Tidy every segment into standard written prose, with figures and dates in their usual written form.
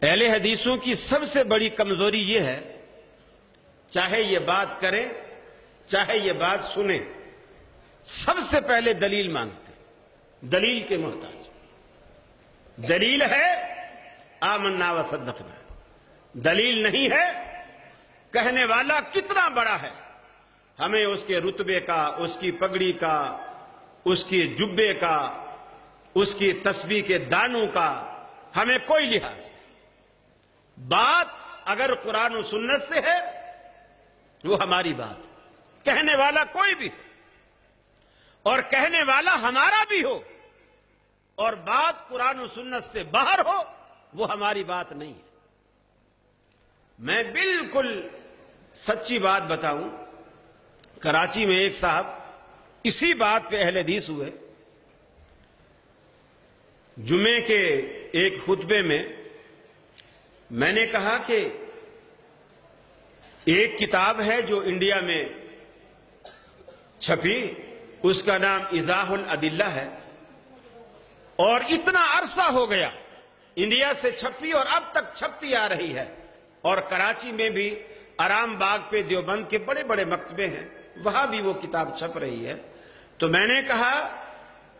اہل حدیثوں کی سب سے بڑی کمزوری یہ ہے، چاہے یہ بات کریں چاہے یہ بات سنیں، سب سے پہلے دلیل مانگتے، دلیل کے محتاج۔ دلیل ہے آمنا و صدقنا، دلیل نہیں ہے کہنے والا کتنا بڑا ہے، ہمیں اس کے رتبے کا، اس کی پگڑی کا، اس کی جبے کا، اس کی تسبیح کے دانوں کا ہمیں کوئی لحاظ نہیں۔ بات اگر قرآن و سنت سے ہے وہ ہماری بات، کہنے والا کوئی بھی ہو اور کہنے والا ہمارا بھی ہو، اور بات قرآن و سنت سے باہر ہو، وہ ہماری بات نہیں ہے۔ میں بالکل سچی بات بتاؤں، کراچی میں ایک صاحب اسی بات پہ اہل حدیث ہوئے، جمعے کے ایک خطبے میں نے کہا کہ ایک کتاب ہے جو انڈیا میں چھپی، اس کا نام ایضاح الادلہ ہے، اور اتنا عرصہ ہو گیا انڈیا سے چھپی اور اب تک چھپتی آ رہی ہے، اور کراچی میں بھی آرام باغ پہ دیوبند کے بڑے بڑے مکتبے ہیں، وہاں بھی وہ کتاب چھپ رہی ہے۔ تو میں نے کہا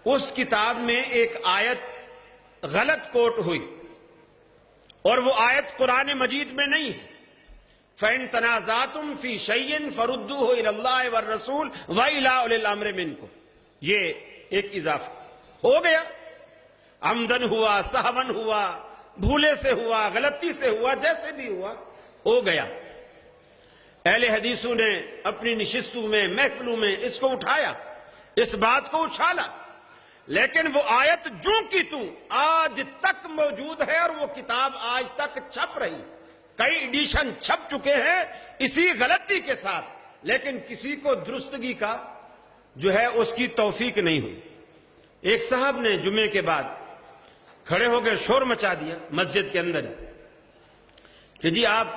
اس کتاب میں ایک آیت غلط کوٹ ہوئی، اور وہ آیت قرآن مجید میں نہیں ہے۔ فَإِن تَنَازَعْتُمْ فِي شَيْءٍ فَرُدُّوهُ إِلَى اللَّهِ وَالرَّسُولِ وَإِلَىٰ أُولِي الْأَمْرِ مِنكُمْ، یہ ایک اضافہ ہو گیا، عمدن ہوا، سہون ہوا، بھولے سے ہوا، غلطی سے ہوا، جیسے بھی ہوا ہو گیا۔ اہل حدیثوں نے اپنی نشستوں میں، محفلوں میں اس کو اٹھایا، اس بات کو اچھالا، لیکن وہ آیت جو کی تو آج تک موجود ہے، اور وہ کتاب آج تک چھپ رہی، کئی ایڈیشن چھپ چکے ہیں اسی غلطی کے ساتھ، لیکن کسی کو درستگی کا جو ہے اس کی توفیق نہیں ہوئی۔ ایک صاحب نے جمعے کے بعد کھڑے ہو گئے، شور مچا دیا مسجد کے اندر کہ جی آپ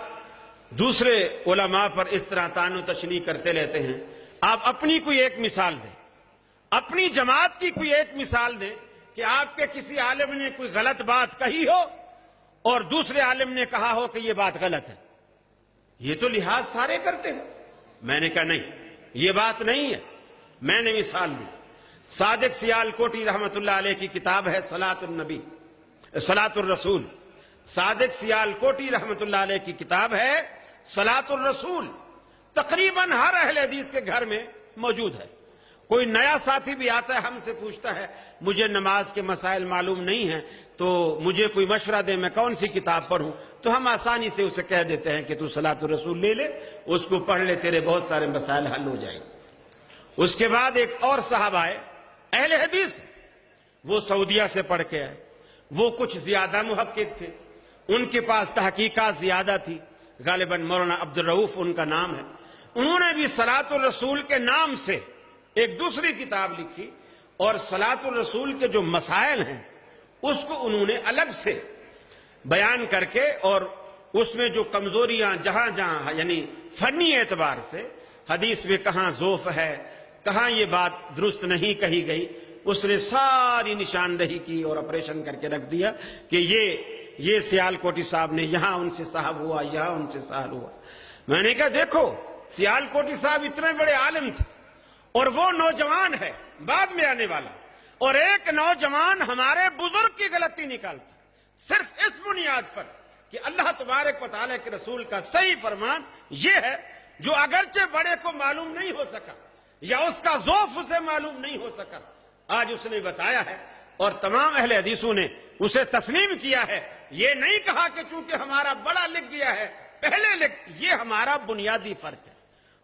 دوسرے علماء پر اس طرح طعن و تشنیع کرتے رہتے ہیں، آپ اپنی کوئی ایک مثال دیں، اپنی جماعت کی کوئی ایک مثال دیں کہ آپ کے کسی عالم نے کوئی غلط بات کہی ہو اور دوسرے عالم نے کہا ہو کہ یہ بات غلط ہے۔ یہ تو لحاظ سارے کرتے ہیں۔ میں نے کہا نہیں، یہ بات نہیں ہے۔ میں نے مثال دی، صادق سیال کوٹی رحمت اللہ علیہ کی کتاب ہے صلاۃ الرسول، صادق سیال کوٹی رحمت اللہ علیہ کی کتاب ہے صلاۃ الرسول، تقریباً ہر اہل حدیث کے گھر میں موجود ہے۔ کوئی نیا ساتھی بھی آتا ہے، ہم سے پوچھتا ہے مجھے نماز کے مسائل معلوم نہیں ہیں تو مجھے کوئی مشورہ دے، میں کون سی کتاب پڑھوں؟ تو ہم آسانی سے اسے کہہ دیتے ہیں کہ تو صلاۃ الرسول لے لے، اس کو پڑھ لے، تیرے بہت سارے مسائل حل ہو جائیں۔ اس کے بعد ایک اور صاحب آئے، اہل حدیث، وہ سعودیہ سے پڑھ کے آئے، وہ کچھ زیادہ محقق تھے، ان کے پاس تحقیقات زیادہ تھی، غالباً مولانا عبد الرؤوف ان کا نام ہے۔ انہوں نے بھی صلاۃ الرسول کے نام سے ایک دوسری کتاب لکھی، اور صلاۃ الرسول کے جو مسائل ہیں اس کو انہوں نے الگ سے بیان کر کے، اور اس میں جو کمزوریاں جہاں جہاں یعنی فنی اعتبار سے حدیث میں کہاں ضعف ہے، کہاں یہ بات درست نہیں کہی گئی، اس نے ساری نشاندہی کی اور آپریشن کر کے رکھ دیا کہ یہ سیال کوٹی صاحب نے یہاں ان سے صاحب ہوا، یہاں ان سے سہل ہوا۔ میں نے کہا دیکھو، سیال کوٹی صاحب اتنے بڑے عالم تھے، اور وہ نوجوان ہے بعد میں آنے والا، اور ایک نوجوان ہمارے بزرگ کی غلطی نکالتا صرف اس بنیاد پر کہ اللہ تبارک و تعالیٰ کے رسول کا صحیح فرمان یہ ہے، جو اگرچہ بڑے کو معلوم نہیں ہو سکا یا اس کا ذوف اسے معلوم نہیں ہو سکا، آج اس نے بتایا ہے، اور تمام اہل حدیثوں نے اسے تسلیم کیا ہے۔ یہ نہیں کہا کہ چونکہ ہمارا بڑا لکھ گیا ہے پہلے لکھ، یہ ہمارا بنیادی فرق ہے۔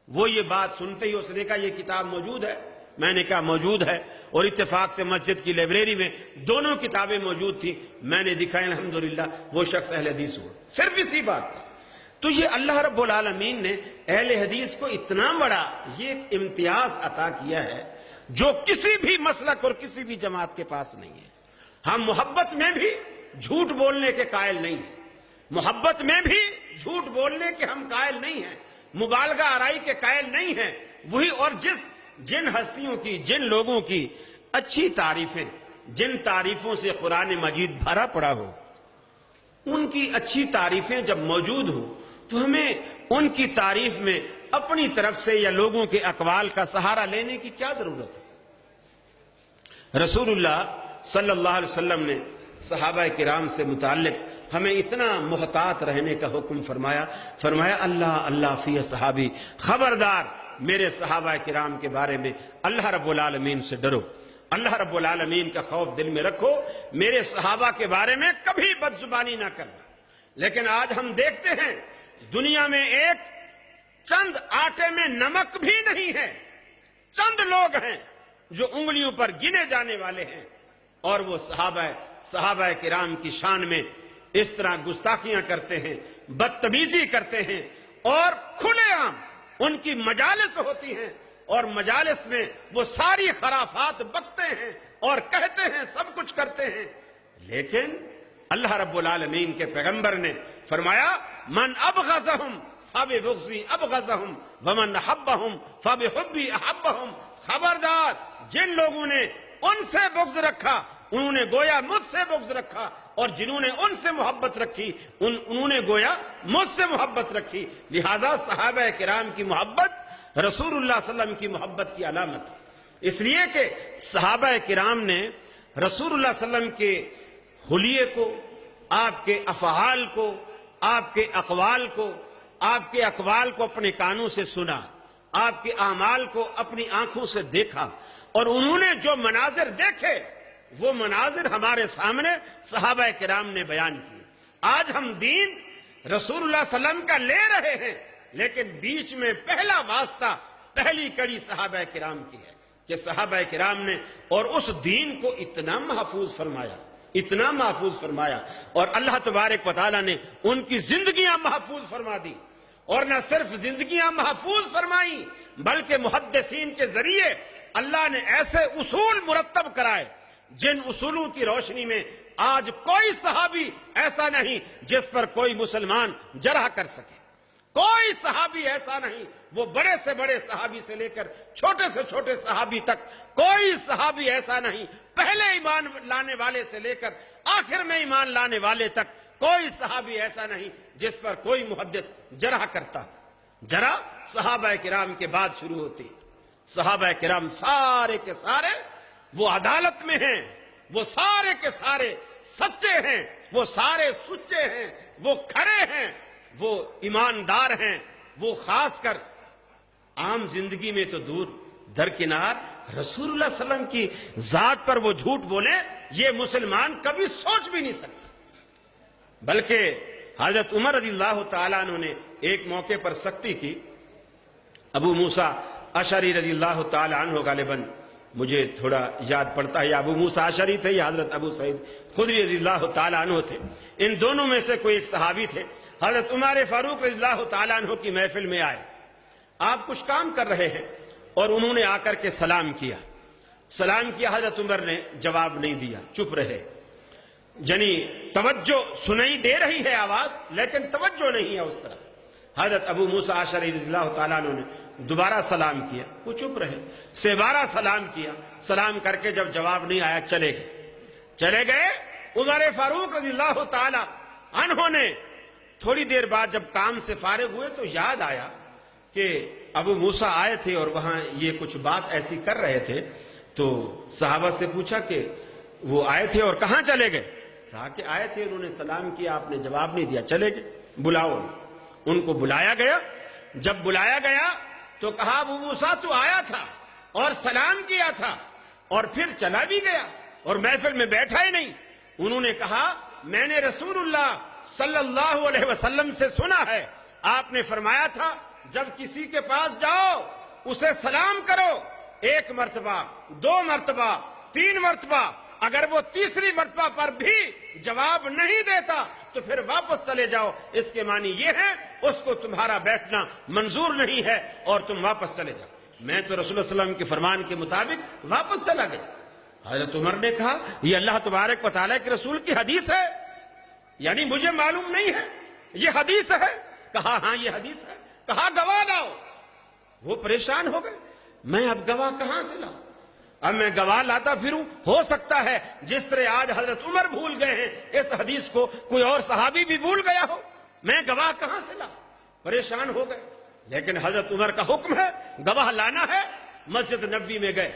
وہ یہ بات سنتے ہی اس نے کہا یہ کتاب موجود ہے؟ میں نے کہا موجود ہے، اور اتفاق سے مسجد کی لائبریری میں دونوں کتابیں موجود تھیں، میں نے دکھائی، الحمدللہ وہ شخص اہل حدیث ہوا صرف اسی بات پر۔ تو یہ اللہ رب العالمین نے اہل حدیث کو اتنا بڑا یہ امتیاز عطا کیا ہے جو کسی بھی مسلک اور کسی بھی جماعت کے پاس نہیں ہے۔ ہم محبت میں بھی جھوٹ بولنے کے قائل نہیں ہیں، محبت میں بھی جھوٹ بولنے کے ہم قائل نہیں ہیں، مبالغہ آرائی کے قائل نہیں ہیں۔ وہی اور جن ہستیوں کی، جن لوگوں کی اچھی تعریفیں، جن تعریفوں سے قرآن مجید بھرا پڑا ہو، ان کی اچھی تعریفیں جب موجود ہوں تو ہمیں ان کی تعریف میں اپنی طرف سے یا لوگوں کے اقوال کا سہارا لینے کی کیا ضرورت ہے؟ رسول اللہ صلی اللہ علیہ وسلم نے صحابہ کرام سے متعلق ہمیں اتنا محتاط رہنے کا حکم فرمایا اللہ اللہ فی صحابی، خبردار میرے صحابہ کرام کے بارے میں اللہ رب العالمین سے ڈرو، اللہ رب العالمین کا خوف دل میں رکھو، میرے صحابہ کے بارے میں کبھی بد زبانی نہ کرنا۔ لیکن آج ہم دیکھتے ہیں دنیا میں ایک چند آٹے میں نمک بھی نہیں ہے، چند لوگ ہیں جو انگلیوں پر گنے جانے والے ہیں، اور وہ صحابہ کرام کی شان میں اس طرح گستاخیاں کرتے ہیں، بدتمیزی کرتے ہیں، اور کھلے عام ان کی مجالس ہوتی ہیں، اور مجالس میں وہ ساری خرافات بکتے ہیں اور کہتے ہیں، سب کچھ کرتے ہیں۔ لیکن اللہ رب العالمین کے پیغمبر نے فرمایا من ابغضہم فببغضی ابغضہم ومن احبہم فبحبی احبہم، خبردار جن لوگوں نے ان سے بغض رکھا انہوں نے گویا مجھ سے بغض رکھا، اور جنہوں نے ان سے محبت رکھی انہوں نے گویا مجھ سے محبت رکھی۔ لہذا صحابہ کرام کی محبت رسول اللہ صلی اللہ علیہ وسلم کی محبت کی علامت ہے، اس لیے کہ صحابہ کرام نے رسول اللہ صلی اللہ علیہ وسلم کے حلیے کو، آپ کے افعال کو، آپ کے اقوال کو، آپ کے اقوال کو اپنے کانوں سے سنا، آپ کے اعمال کو اپنی آنکھوں سے دیکھا، اور انہوں نے جو مناظر دیکھے وہ مناظر ہمارے سامنے صحابہ کرام نے بیان کیے۔ آج ہم دین رسول اللہ صلی اللہ علیہ وسلم کا لے رہے ہیں، لیکن بیچ میں پہلا واسطہ، پہلی کڑی صحابہ کرام کی ہے کہ صحابہ کرام نے اور اس دین کو اتنا محفوظ فرمایا، اتنا محفوظ فرمایا، اور اللہ تبارک و تعالیٰ نے ان کی زندگیاں محفوظ فرما دی، اور نہ صرف زندگیاں محفوظ فرمائیں بلکہ محدثین کے ذریعے اللہ نے ایسے اصول مرتب کرائے جن اصولوں کی روشنی میں آج کوئی صحابی ایسا نہیں جس پر کوئی مسلمان جرح کر سکے، کوئی صحابی ایسا نہیں، وہ بڑے سے بڑے صحابی سے لے کر چھوٹے سے چھوٹے صحابی تک کوئی صحابی ایسا نہیں، پہلے ایمان لانے والے سے لے کر آخر میں ایمان لانے والے تک کوئی صحابی ایسا نہیں جس پر کوئی محدث جرح کرتا۔ جرح صحابہ کرام کے بعد شروع ہوتی، صحابہ کرام سارے کے سارے وہ عدالت میں ہیں، وہ سارے کے سارے سچے ہیں، وہ سارے سچے ہیں، وہ کھڑے ہیں، وہ ایماندار ہیں، وہ خاص کر عام زندگی میں تو دور درکنار رسول اللہ صلی اللہ علیہ وسلم کی ذات پر وہ جھوٹ بولے، یہ مسلمان کبھی سوچ بھی نہیں سکتے۔ بلکہ حضرت عمر رضی اللہ تعالیٰ عنہ نے ایک موقع پر سختی کی، ابو موسیٰ اشعری رضی اللہ تعالیٰ عنہ غالباً مجھے تھوڑا یاد پڑتا ہے، یا ابو موسیٰ اشعری تھے یا حضرت ابو سعید خدری رضی اللہ تعالیٰ عنہ تھے، ان دونوں میں سے کوئی ایک صحابی تھے۔ حضرت عمر فاروق رضی اللہ تعالیٰ عنہ کی محفل میں آئے، آپ کچھ کام کر رہے ہیں، اور انہوں نے آ کر کے سلام کیا، حضرت عمر نے جواب نہیں دیا، چپ رہے، یعنی توجہ سنائی دے رہی ہے آواز لیکن توجہ نہیں ہے اس طرف۔ حضرت ابو موسیٰ اشعری رضی اللہ تعالیٰ عنہ نے دوبارہ سلام کیا، وہ چپ رہے، سیبارہ سلام کیا، سلام کر کے جب جواب نہیں آیا چلے گئے۔ عمر فاروق رضی اللہ تعالیٰ عنہ نے تھوڑی دیر بعد جب کام سے فارغ ہوئے تو یاد آیا کہ ابو موسیٰ آئے تھے اور وہاں یہ کچھ بات ایسی کر رہے تھے، تو صحابہ سے پوچھا کہ وہ آئے تھے اور کہاں چلے گئے؟ کہا کہ آئے تھے، انہوں نے سلام کیا، آپ نے جواب نہیں دیا، چلے گئے، بلاؤ ان کو۔ بلایا گیا، جب بلایا گیا تو کہا ابو موسیٰ تو آیا تھا اور سلام کیا تھا اور پھر چلا بھی گیا اور محفل میں بیٹھا ہی نہیں۔ انہوں نے کہا میں نے رسول اللہ صلی اللہ علیہ وسلم سے سنا ہے، آپ نے فرمایا تھا جب کسی کے پاس جاؤ اسے سلام کرو، 1 مرتبہ، 2 مرتبہ، 3 مرتبہ، اگر وہ تیسری مرتبہ پر بھی جواب نہیں دیتا تو پھر واپس چلے جاؤ، اس کے معنی یہ ہے اس کو تمہارا بیٹھنا منظور نہیں ہے اور تم واپس چلے جاؤ۔ میں تو رسول اللہ صلی اللہ علیہ وسلم کے فرمان کے مطابق واپس چلا گیا۔ حضرت عمر نے کہا یہ اللہ تبارک و تعالیٰ کے رسول کی حدیث ہے، یعنی مجھے معلوم نہیں ہے، یہ حدیث ہے؟ کہا ہاں یہ حدیث ہے۔ کہا گواہ لاؤ۔ وہ پریشان ہو گئے، میں اب گواہ کہاں سے لاؤں؟ اب میں گواہ لاتا پھروں، ہو سکتا ہے جس طرح آج حضرت عمر بھول گئے ہیں اس حدیث کو، کوئی اور صحابی بھی بھول گیا ہو، میں گواہ کہاں سے لا؟ پریشان ہو گئے۔ لیکن حضرت عمر کا حکم ہے، گواہ لانا ہے۔ مسجد نبوی میں گئے،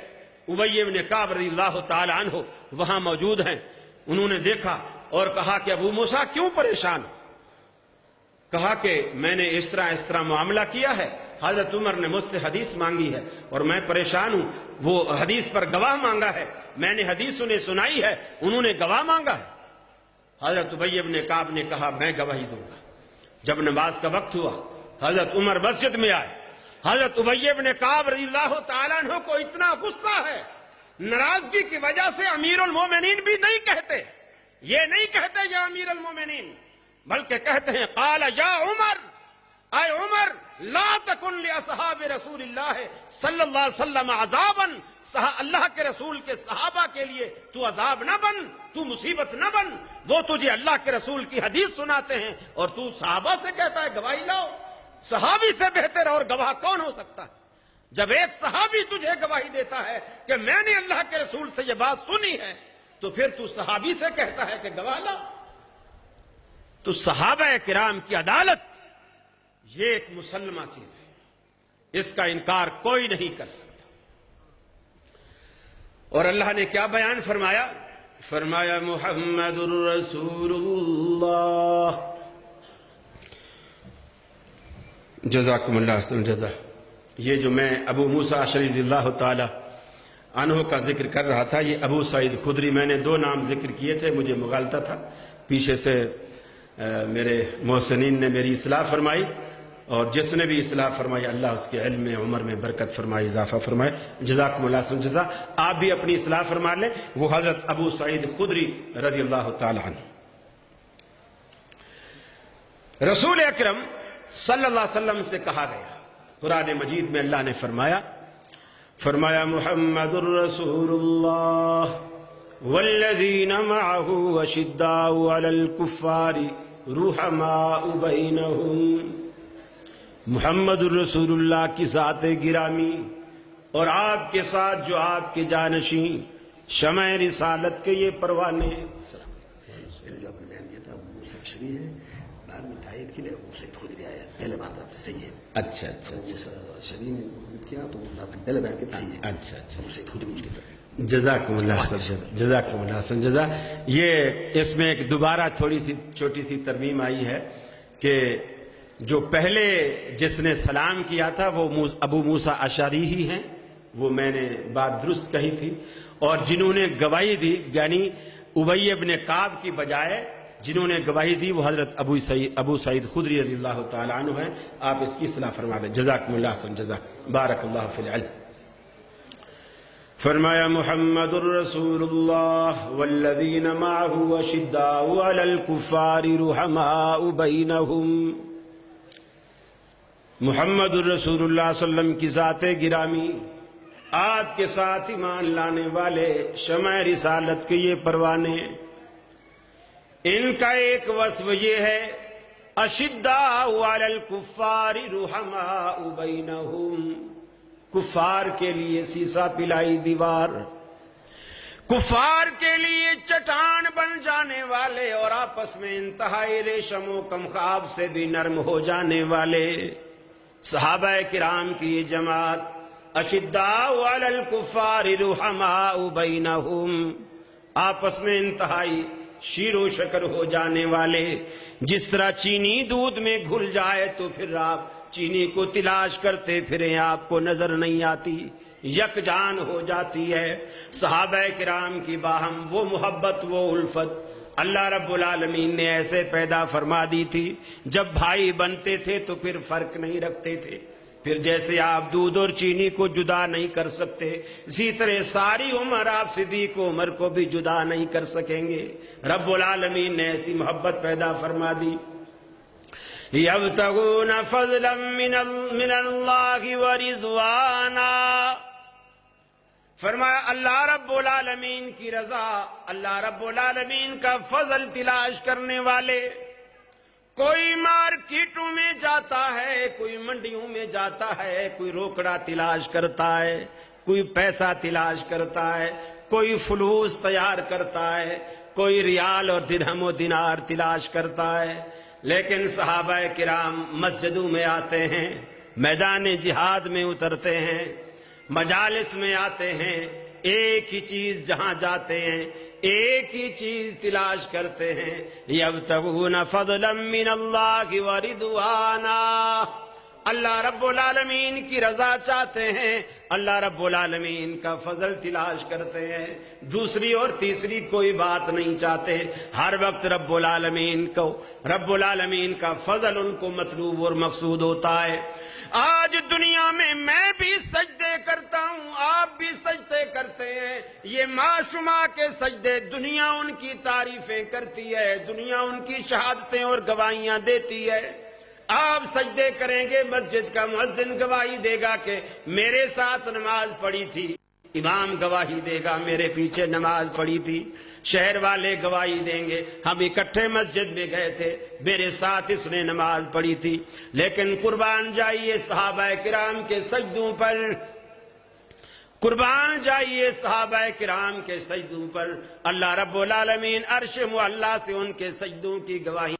ابی بن کعب رضی اللہ تعالی عنہ وہاں موجود ہیں۔ انہوں نے دیکھا اور کہا کہ ابو موسیٰ کیوں پریشان ہو؟ کہا کہ میں نے اس طرح معاملہ کیا ہے، حضرت عمر نے مجھ سے حدیث مانگی ہے اور میں پریشان ہوں، وہ حدیث پر گواہ مانگا ہے، میں نے حدیث انہیں سنائی ہے، انہوں نے گواہ مانگا ہے۔ حضرت ابی بن کعب نے کہا میں گواہی دوں گا۔ جب نماز کا وقت ہوا، حضرت عمر مسجد میں آئے۔ حضرت ابی بن کعب رضی اللہ تعالیٰ عنہ کو اتنا غصہ ہے، ناراضگی کی وجہ سے امیر المومنین بھی نہیں کہتے، یہ نہیں کہتے یا امیر المومنین، بلکہ کہتے ہیں قال یا عمر، اے عمر لا تکن لاصحاب رسول اللہ صلی اللہ علیہ وسلم عذابا، اللہ کے رسول کے صحابہ کے لیے تو عذاب نہ بن، تو مصیبت نہ بن۔ وہ تجھے اللہ کے رسول کی حدیث سناتے ہیں اور تو صحابہ سے کہتا ہے گواہی لاؤ۔ صحابی سے بہتر اور گواہ کون ہو سکتا ہے؟ جب ایک صحابی تجھے گواہی دیتا ہے کہ میں نے اللہ کے رسول سے یہ بات سنی ہے، تو پھر تو صحابی سے کہتا ہے کہ گواہ لا۔ تو صحابہ کرام کی عدالت یہ ایک مسلمہ چیز ہے، اس کا انکار کوئی نہیں کر سکتا۔ اور اللہ نے کیا بیان فرمایا؟ فرمایا محمد الرسول اللہ۔ جزاکم اللہ احسن الجزا۔ یہ جو میں ابو موسیٰ اشعری رضی اللہ تعالی عنہ کا ذکر کر رہا تھا، یہ ابو سعید خدری، میں نے 2 نام ذکر کیے تھے، مجھے مغالطہ تھا، پیچھے سے میرے محسنین نے میری اصلاح فرمائی، اور جس نے بھی اصلاح فرمائی اللہ اس کے علم میں عمر میں برکت فرمائی، اضافہ فرمائے۔ جزاکم اللہ احسن الجزا۔ آپ بھی اپنی اصلاح فرما لیں، وہ حضرت ابو سعید خدری رضی اللہ تعالی عنہ۔ رسول اکرم صلی اللہ علیہ وسلم سے کہا گیا، قرآن مجید میں اللہ نے فرمایا محمد الرسول اللہ والذین معہ اشداء علی الکفار رحماء بینہم۔ محمد الرسول اللہ کی ذات گرامی اور آپ کے ساتھ جو آپ کے جانشین شمع رسالت کے یہ پروانے۔ جو آپ نے بیان کیا تھا وہ موسیٰ اشعری ہے، بعد میں تائید کے لیے ابو سعید خدری آیا، پہلے بات آپ سے صحیح ہے۔ اچھا اچھا موسیٰ اشعری نے کیا تو آپ نے پہلے بیان کیا صحیح ہے۔ اچھا اچھا۔ ابو سعید خدری مجھ کی طرف۔ جزاکم اللہ حسن جزا، جزاکم اللہ حسن جزا۔ یہ اس میں ایک دوبارہ تھوڑی سی چھوٹی سی ترمیم آئی ہے کہ جو پہلے جس نے سلام کیا تھا وہ ابو موسیٰ اشعری ہی ہیں، وہ میں نے بات درست کہی تھی، اور جنہوں نے گواہی دی یعنی ابی بن کعب کی بجائے جنہوں نے گواہی دی وہ حضرت ابو سعید خدری رضی اللہ تعالی عنہ ہیں۔ آپ اس کی اصلاح فرما لیں۔ جزاکم اللہ حسن جزا، بارک اللہ فی العلم۔ فرمایا محمد الرسول اللہ والذین معہ اشداء علی الکفار رحماء بینہم۔ محمد الرسول اللہ صلی اللہ علیہ وسلم کی ذات گرامی، آپ کے ساتھ ایمان لانے والے شمع رسالت کے یہ پروانے، ان کا ایک وصف یہ ہے اشداء علی الکفار رحماء بینہم، کفار کے لیے سیسا پلائی دیوار، کفار کے لیے چٹان بن جانے والے، اور آپس میں انتہائی ریشم و کمخاب سے بھی نرم ہو جانے والے صحابہ کرام کی یہ جماعت، اشداء علی الکفار رحماء بینہم، آپس میں انتہائی شیر و شکر ہو جانے والے۔ جس طرح چینی دودھ میں گھل جائے تو پھر آپ چینی کو تلاش کرتے پھریں، آپ کو نظر نہیں آتی، یکجان ہو جاتی ہے۔ صحابہ کرام کی باہم وہ محبت، وہ الفت اللہ رب العالمین نے ایسے پیدا فرما دی تھی، جب بھائی بنتے تھے تو پھر فرق نہیں رکھتے تھے، پھر جیسے آپ دودھ اور چینی کو جدا نہیں کر سکتے، اسی طرح ساری عمر آپ صدیق عمر کو بھی جدا نہیں کر سکیں گے۔ رب العالمین نے ایسی محبت پیدا فرما دی۔ یبتغون فضلا من اللہ ورضوانا، فرمایا اللہ رب العالمین کی رضا، اللہ رب العالمین کا فضل تلاش کرنے والے۔ کوئی مارکیٹوں میں جاتا ہے، کوئی منڈیوں میں جاتا ہے، کوئی روکڑا تلاش کرتا ہے، کوئی پیسہ تلاش کرتا ہے، کوئی فلوس تیار کرتا ہے، کوئی ریال اور درہم و دینار تلاش کرتا ہے، لیکن صحابہ کرام مسجدوں میں آتے ہیں، میدان جہاد میں اترتے ہیں، مجالس میں آتے ہیں، ایک ہی چیز جہاں جاتے ہیں ایک ہی چیز تلاش کرتے ہیں، یبتغون فضلا من اللہ ورضوانا، اللہ رب العالمین کی رضا چاہتے ہیں، اللہ رب العالمین کا فضل تلاش کرتے ہیں، دوسری اور تیسری کوئی بات نہیں چاہتے، ہر وقت رب العالمین کا فضل ان کو مطلوب اور مقصود ہوتا ہے۔ آج دنیا میں بھی سجدے کرتا ہوں، آپ بھی سجدے کرتے ہیں، یہ معشومہ کے سجدے، دنیا ان کی تعریفیں کرتی ہے، دنیا ان کی شہادتیں اور گواہیاں دیتی ہے۔ آپ سجدے کریں گے، مسجد کا مؤذن گواہی دے گا کہ میرے ساتھ نماز پڑھی تھی، امام گواہی دے گا میرے پیچھے نماز پڑھی تھی، شہر والے گواہی دیں گے ہم اکٹھے مسجد میں گئے تھے، میرے ساتھ اس نے نماز پڑھی تھی۔ لیکن قربان جائیے صحابہ کرام کے سجدوں پر، قربان جائیے صحابہ کرام کے سجدوں پر، اللہ رب العالمین عرش معلیٰ سے ان کے سجدوں کی گواہی